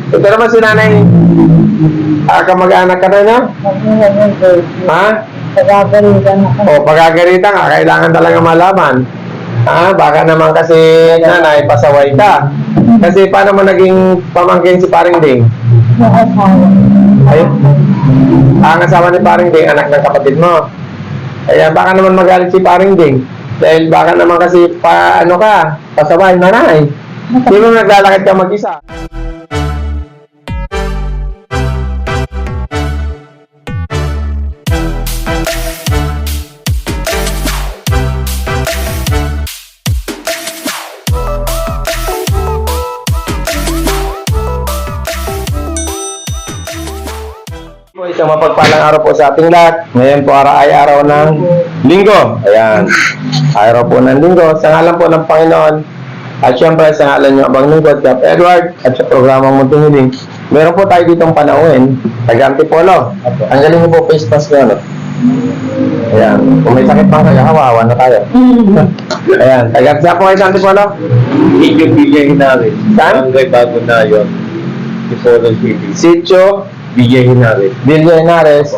Ito naman si nanay. Kamag-anak ka na, no? Ha? Pagagalitan ako. O, pagagalitan ka, kailangan talaga malaman. Baka naman kasi nanay, pasaway ka. Kasi paano mo naging pamangkin si Paring Ding? Ayun. Ang asawa ni Paring Ding, anak ng kapatid mo. Kaya baka naman magalit si Paring Ding. Dahil baka naman kasi pasaway nanay. Hindi mo naglalakad ka mag-isa. Isang mapagpalang araw po sa ating lahat. Ngayon po ay araw ng Linggo. Ayan. Araw po ng Linggo. Sa ngalan po ng Panginoon. At syempre sa ngalan niyo Abang Lingkod, Cap Edward, at sa programang Munting Hiling. Meron po tayo ditong panauhin. Taga-Antipolo. Ang galing niyo po face mask nyo, no? Ayan. Kung may sakit pang kayo, hawawan na tayo. Ayan. Taga-sa po kayo sa Antipolo? Medyo bigay namin. Saan? Barangay Bago na yun. Antipolo City. Sitio Bigay namin. Villa Henares.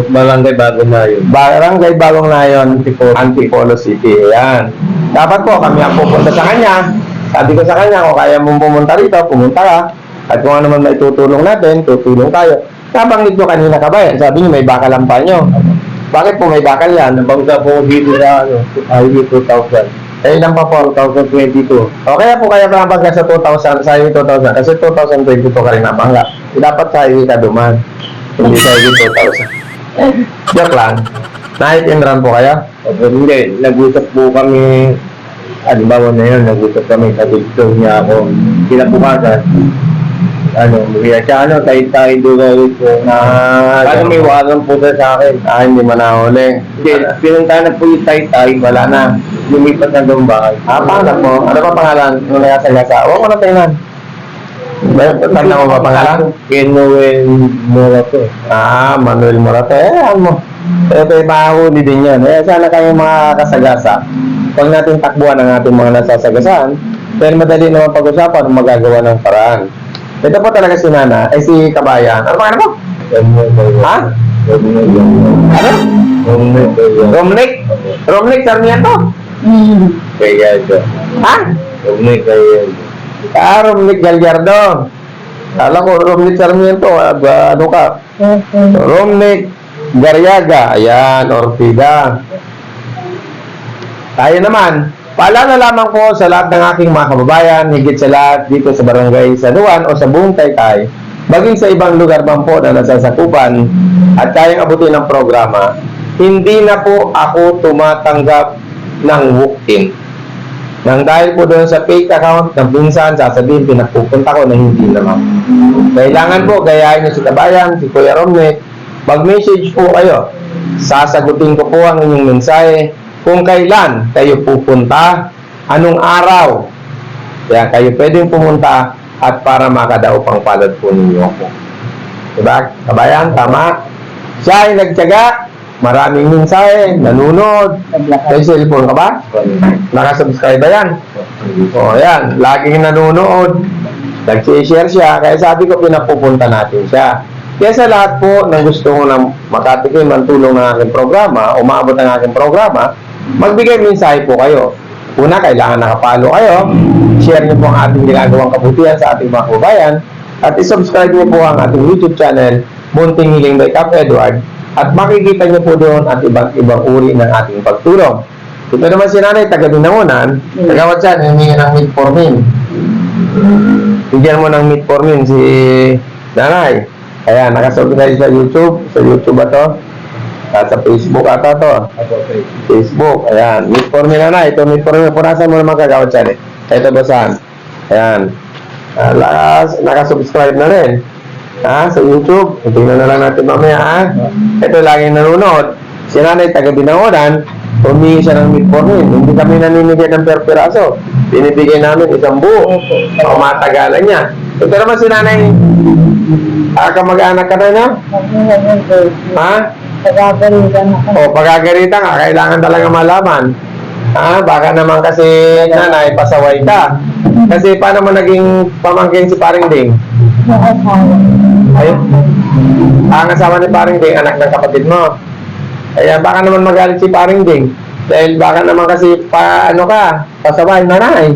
Barangay Bago na yun. Barangay Bagong Nayon, Antipolo City. Ayan. Dapat po kami ang pupunta sa kanya. Sabi ko sa kanya, kung kaya mong pumunta rito, pumunta ka. At kung ano man may tutulong natin, tutulong tayo. Nabanggit nyo kanina ka ba yan? Sabi nyo may bakal ang panyo. Bakit po may bakal yan? Nabangga po dito sa Highway 2000. Eh, ilan pa po? 2022. O kaya po kaya nabangga sa 2000, sa highway 2000. Kasi 2022 ka rin nabangga. Dapat sa highway ka duman. Hindi sa highway 2000. Joke lang. Nahit-in-run po kaya? Hindi, nag-usap po kami. Halimbawa na yun, nag-usap kami. Sabi niya ako, kinabukasan. Tayo doon po na may walang po sa akin. Hindi mo nahuli. Hindi, pinunta na po yung tay-tay, wala na. Lumipat na doon bahay. Pangalan mo? Ano ba pangalan? Nung nagasa-gasa? Huwag mo na tingnan. Tanda mo ba pangalan? Manuel Morato. Manuel Morato. Ano mo? Ito ay mahuli din yan. Sana kayong mga kasagasa. Huwag natin takbuhan ang ating mga nasasagasaan. Pero madali naman pag-usapan kung magagawa ng paraan. Ito po talaga si Nana, si Kabayan. Ano pangalan mo? Ha? Ano? Romnick? Romnick Sarmiento? Kaya ito. Ha? Romnick Gallardo. Kala ko Romnick Sarmiento. Ano ka? Romnick Garyaga. Ayan, Ortida. Tayo naman. Paalala lamang ko sa lahat ng aking mga kababayan, higit sa lahat dito sa Barangay San Juan o sa buong Taytay, baging sa ibang lugar man po na nasasakupan at kayang abutin ng programa, hindi na po ako tumatanggap ng walk-in. Nang dahil po doon sa fake account na minsan sasabihin pinapupunta ko na hindi naman. Kailangan po gayahin niyo si Kabayan, si Kuya Romnick, mag-message po kayo. Sasagutin ko po ang inyong mensahe kung kailan kayo pupunta, anong araw. Kaya kayo pwedeng pumunta at para makadao pang palad po ninyo ako. Diba? Kabayan, tama? Siya ay nagtyaga, maraming mensahe, nanonood. May cellphone ka ba? Nakasubscribe ba yan? Yan, laging nanonood. Nag-share siya, kaya sabi ko pinapupunta natin siya. Kaya sa lahat po na gusto ko na makatikim ang tulong ng aking programa o maabot ang aking programa, magbigay mensahe po kayo. Una, kailangan nakapalo kayo. Share niyo po ang ating ginagawang kabutihan sa ating mga kababayan. At isubscribe niyo po ang ating YouTube channel, Munting Hiling by Cap Edward. At makikita niyo po doon at ibang uri ng ating pagtulong. Ito naman si Nanay, taga-Binangonan. Tagawat siya, humingi ng metformin. Bigyan mo ng metformin si Nanay. Ayan, nakasubscribe sa YouTube. Sa YouTube ba to? At sa Facebook ata to. Facebook. Ayan. Metformin na. Ito metformin. Punasan mo naman kagawad siya. Ito basahan. Ayan. Nakasubscribe na rin. Sa YouTube. Tingnan na lang natin mamaya. Ito laging nanonood. Si Nanay taga-Binangonan. Humingi siya ng metformin. Hindi kami naninigay ng per-piraso. Binibigay namin isang buo. Matagalan niya. Ito naman si Nanay. Kamag-anak ka na niya? Pagagalitan ako. Pagagalitan ka, kailangan talaga malaman. Baka naman kasi nanay, pasaway ka. Kasi paano mo naging pamangkin si Paring Ding? Yung asawa. Ayun. Ang asawa ni Paring Ding, anak ng kapatid mo. Kaya baka naman magalit si Paring Ding. Dahil baka naman kasi pasaway nanay.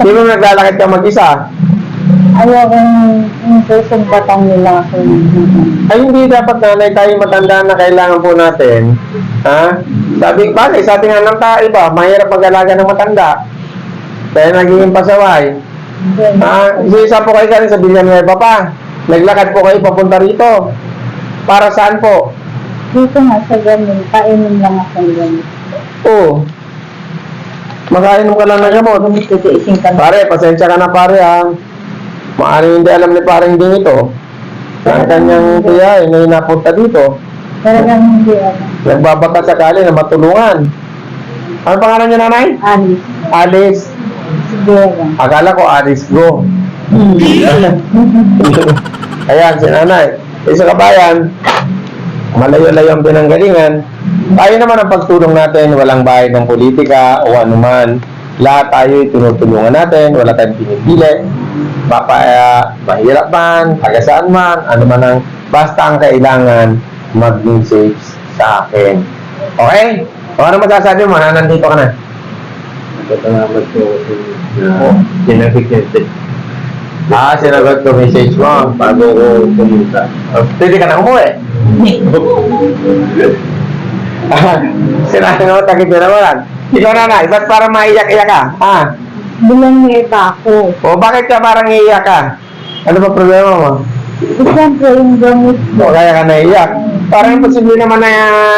Sino naglalakad ka mag-isa? Ayaw kong susumbatan nila ako. Ay, hindi dapat nanay tayo matanda na kailangan po natin. Ha? Sabi, bakit? Sa ating anak tayo ba? Mahirap mag-alaga ng matanda. Dahil nagiging pasaway. Isa po kayo sa Villanueva pa. Naglakad po kayo papunta rito. Para saan po? Dito nga sa ganun, kainin lang ako ganun. Oo. Makainom ka lang ng gamot. Titiisin ka na. Pare, pasensya ka na pare ha. Maaaring hindi alam ni parang din ito. Ang kanyang tiyahin na napunta dito. Talagang hindi alam. Nagbabaka sakali na matulungan. Ano pangalan niya nanay? Alis. Alice. Siguro. Akala ko Alice Go. Ayan, si nanay. Sa kabayan, malayo-layo ang pinanggalingan. Tayo naman ang pagtulong natin, walang bayad ng politika o anuman. Lahat tayo tinutulungan natin, wala tayong pinipili. Mahirap man, tagasaan man, ano man ang, basta ang kailangan maging safe sa akin. Okay? O ano masasabi mo? Nandito ka na. Salamat po na sinagot niya. Sinagot ko message mo. Bago ko pumunta. Pwede ka na umuwi. Sinabi mo, takip na naman. Ikaw nanay, ba't parang maiyak-iyak ka? Bilang pa ako. O bakit ka parang iiyak ka? Ano ba problema mo? Siyempre yung gamit O ko. kaya ka naiyak. Parang imposible naman na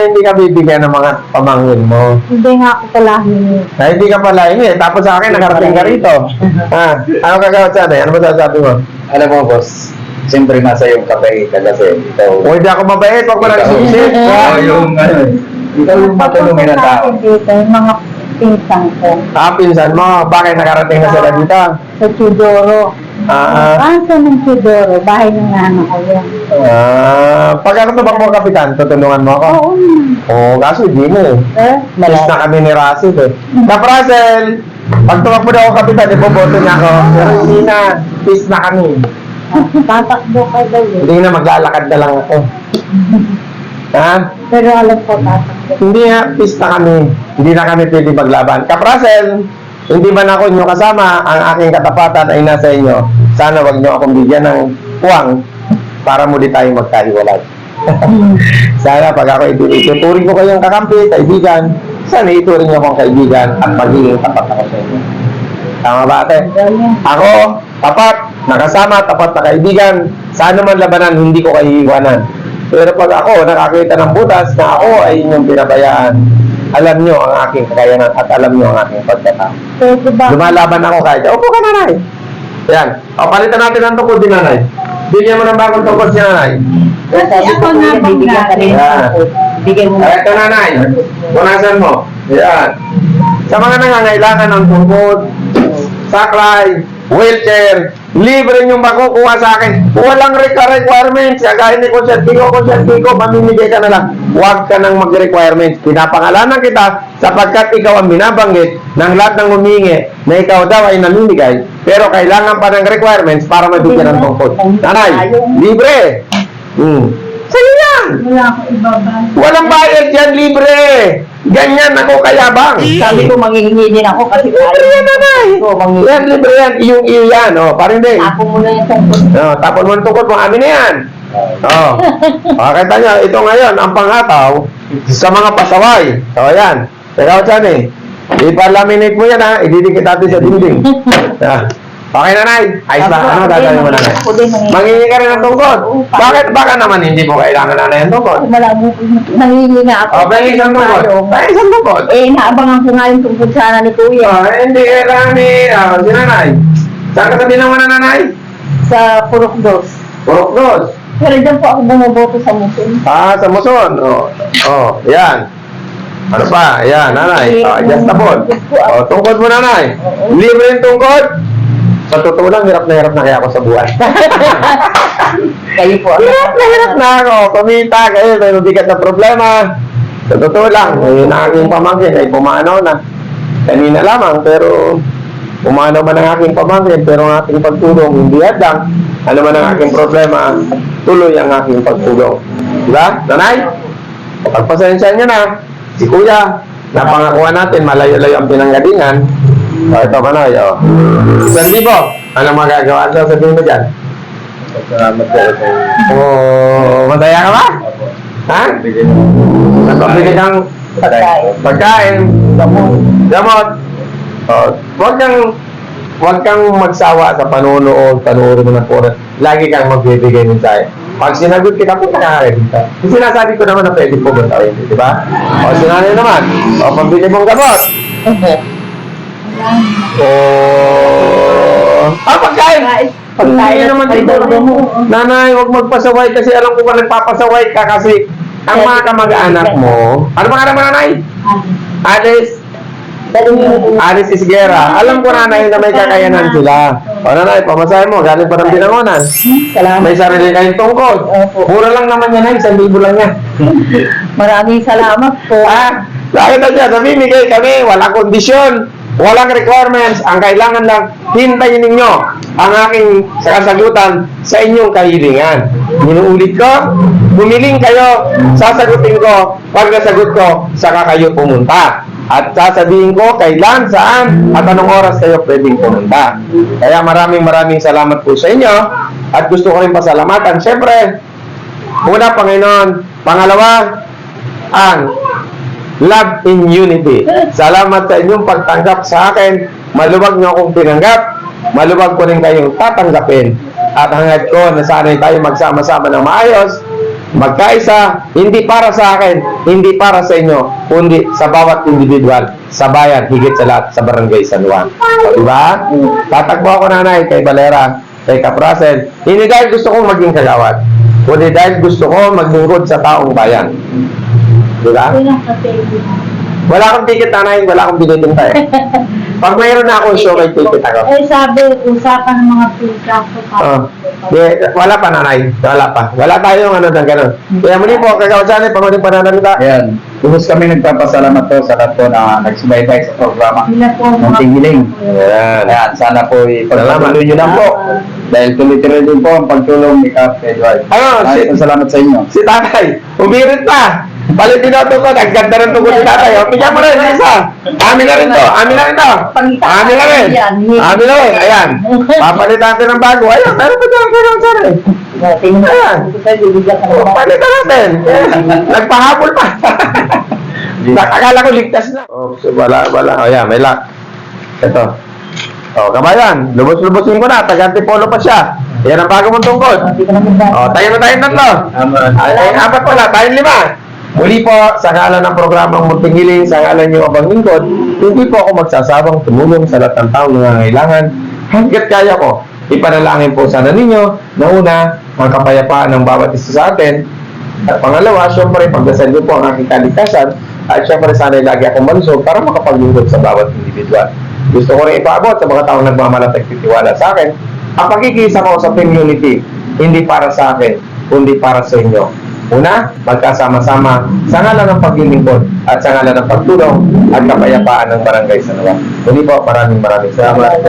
hindi ka bibigyan ng mga pamangkin mo. Hindi nga ako pala hiningi. Na hindi ka pala ini. Tapos sa akin, nakarating ka rito. Ano kagawad sa atin? Ano ba sasabi mo? Alam mo, boss, siyempre nasa yung kapay ka kasi ikaw. O hindi ako mabait pag walang Ikaw- sisip. Oo, yung ano, ikaw yung matulungin na tao. Dito, yung mga pinsan ko. Pinsan mo. Bakit nakarating na sila dito? Sa Chidoro. Saan ng Chidoro? Bahay ng anak ko yan. Pag ako tumakbo kapitan, tutulungan mo ako? Oo naman. Oo, kaso hindi mo eh. Miss na kami ni Russell eh. Na Russell, pag tumakbo na ako kapitan, ipoboto niya ako. Pero hindi na, peace na kami. Tatakbo ka daw eh. Hindi na, maglalakad na lang ako. Pero alam ko tatakbo. Hindi nga, peace na kami. Hindi na kami pwede maglaban. Russell, hindi ba na ako inyo kasama, ang aking katapatan ay nasa inyo. Sana wag nyo akong bigyan ng puwang para muli tayo magkahiwalay. Sana pag ako ituturing ko kayong kakampi, kaibigan, sana ituring nyo akong kaibigan at magiging tapat ako sa inyo. Tama ba ate? Ako, tapat, nakasama, tapat na kaibigan. Sana man labanan, hindi ko kayo iiwanan. Pero pag ako nakakita ng butas na ako ay inyong pinabayaan, alam nyo ang aking kakayanan at alam nyo ang aking pagkatao. Pwede ba? Lumalaban ako kahit, opo ka nanay. Yan. O, palitan natin ang tukod din nanay. Bigyan mo ng bagong tukod si nanay. Kasi ako na bibigyan ka rin. Yan. Bigyan mo. Ito nanay. Punasan mo. Yan. Sa mga nangangailangan ng tukod, saklay, wheelchair, libre yung makukuha sa akin. Walang requirements. Kagaya ni Concerti ko, mamimigay ka na lang. Huwag ka nang mag-requirements. Pinapangalanan kita sapagkat ikaw ang binabanggit ng lahat ng humingi na ikaw daw ay namimigay. Pero kailangan pa ng requirements para mabigyan ng tungkod. Nanay, libre. Sa'yo yan. Wala akong ibabay. Walang bayad yan, libre. Ganyan ako kayabang. Sabi ko manghihingi din ako kasi Libre yan, nanay. Yan, libre yan. Iyong iyo yan. Parang din. Ako muna yung tungkol. Tapon mo ng tungkod mo. Amin na yan. Kita nyo, ito ngayon, ang panghataw sa mga pasaway. Yan. Ikaw dyan eh. I-laminate mo yan ha. Ididikit natin sa dinding. Okay, nanay. Ayos na. Ano gagawin mo, nanay? Mangingi ka rin ng tungkod. Bakit? Baka naman hindi mo kailangan, nanay, ang tungkod. Nangihingi nga ako. Pahing isang tungkod. Pahing isang tungkod. Naabangan ko nga yung tungkol sana ni Kuya. Hindi kailangan ni si nanay. Saan ka sabihin naman na nanay? Sa Purok Dos. Purok Dos. Pero dyan po ako bumuboto sa Musin. Sa Muson. Yan. Ano pa? Yan, nanay. Just na po. Tungkod mo, nanay. Libre yung tungkod. Sa totoo lang, hirap na kaya ako sa buhay. Kayo po. Hirap na ako. Kumita kayo, may mabigat na problema. Sa totoo lang, yung aking pamangkin ay pumanaw na. Kanina lamang, pero umano man ang aking pamangkin, pero ang aking pagtulong hindi hadang, ano man ang aking problema, tuloy ang aking pagtulong. Diba? Nanay? Pagpasensya nyo na, si Kuya, napangakuha natin, malayo-layo ang pinanggalingan. O, ito, Manoy, o. 1,000. Ano magagawa? Ano sabihin mo dyan? Salamat po sa Oh, masaya ka ba? Ha? Nakabili kang pagkain, gamot. Oh, huwag kang magsawa sa panunood mo ng kurat. Lagi kang magbibigay ng tayo. Pag sinagot kita, punta ka rin dito. Sinasabi ko naman na pwede po ba tayo, di ba? O, sinanay naman. O, pambili mong gamot. Pagkain! Pagkain naman dito. Nanay, huwag magpasaway kasi alam ko ba nagpapasaway ka kasi ang mga kamag-anak mo. Ano mga anak mo, nanay? Alice Isguera. Alam ko, nanay, na may kakayanan sila. O, nanay, pamasahe mo. Galing pa ng Binangonan. Salamat. May sarili kayong tungkod. Mura lang naman yan, ay. 1,000 lang yan. Maraming salamat po. Dahil na siya, namimigay kami. Walang kondisyon. Walang requirements. Ang kailangan lang, hintayin ninyo ang aking kasagutan sa inyong kahilingan. Inuulit ko, bumiling kayo, sasagutin ko. Pag nasagot ko, saka kayo pumunta. At sasabihin ko kailan, saan, at anong oras kayo pwedeng pumunta. Kaya maraming salamat po sa inyo. At gusto ko rin pasalamatan. Siyempre, una, Panginoon. Pangalawa, ang love in unity. Salamat sa inyong pagtanggap sa akin. Maluwag nyo akong tinanggap. Maluwag ko rin kayong tatanggapin. At hangad ko na sana'y tayo magsama-sama ng maayos, magkaisa, hindi para sa akin, hindi para sa inyo, kundi sa bawat individual, sa bayan, higit sa lahat, sa barangay San Juan. O, diba? Tatakbo ako, nanay, kay Valera, kay Kaprasel, hindi dahil gusto kong maging kagawad, kundi dahil gusto ko maglingkod sa taong bayan. Diba? Wala akong ticket, nanay, wala akong binibinta eh. Pag mayroon na akong show, may ticket ako. Sabi, usapan ng mga pizza ko. Wala pa, nanay. Wala pa. Wala tayong ano ng ganun. Kaya muli po, kagawasan pa muling pananalita. Ayan. Lubos kami nagpapasalamat po sa lahat po na nagsubaybay sa programa Munting Hiling. Ayan. Ayan, sana po ipagpatuloy nyo lang po. Dahil tuloy-tuloy din po ang pagtulong ni Cap Edward. Maraming salamat sa inyo. Si tatay, umirit pa. Balik dinoto ko, nagganda rin tungkol si tatay. O, bigyan mo rin, isa. Amin na rin to. Amin na rin to. Amin na rin. Amin na rin. Ayan. Papalitan natin ng bago. Ayan, meron pa dyan. Meron pa rin. Ayan. Palitan natin. Nagpahabol pa. Akala ko ligtas na. Oh, so wala. O, yan, may lock. Ito. O, kabayan. Lubos-lubosin ko na. Taga-antipolo pa siya. Yan ang bago mong tungkol. O, tayo na tayong tatlo. Ay, apat pala. Tayong 5. Muli po, sa ngalan ng programang Munting Hiling, sa ngalan niyo Abang Lingkod, hindi po ako magsasabang tumulong sa lahat ng taong nangangailangan. Hanggat kaya ko, ipanalangin po sana ninyo na una, ang kapayapaan ng bawat isa sa atin. At pangalawa, syempre, pagdasal niyo po ang aking kaligtasan. At syempre, sana'y lagi akong malusog para makapaglingkod sa bawat individual. Gusto ko rin ipaabot sa mga taong nagmamalatag titiwala sa akin, ang pagkikisa ko sa community, hindi para sa akin, kundi para sa inyo. Una, magkasama-sama sa ngalan ng paglilingkod at sa ngalan ng pagtulong at kapayapaan ng barangay San Juan. Muli po, maraming salamat.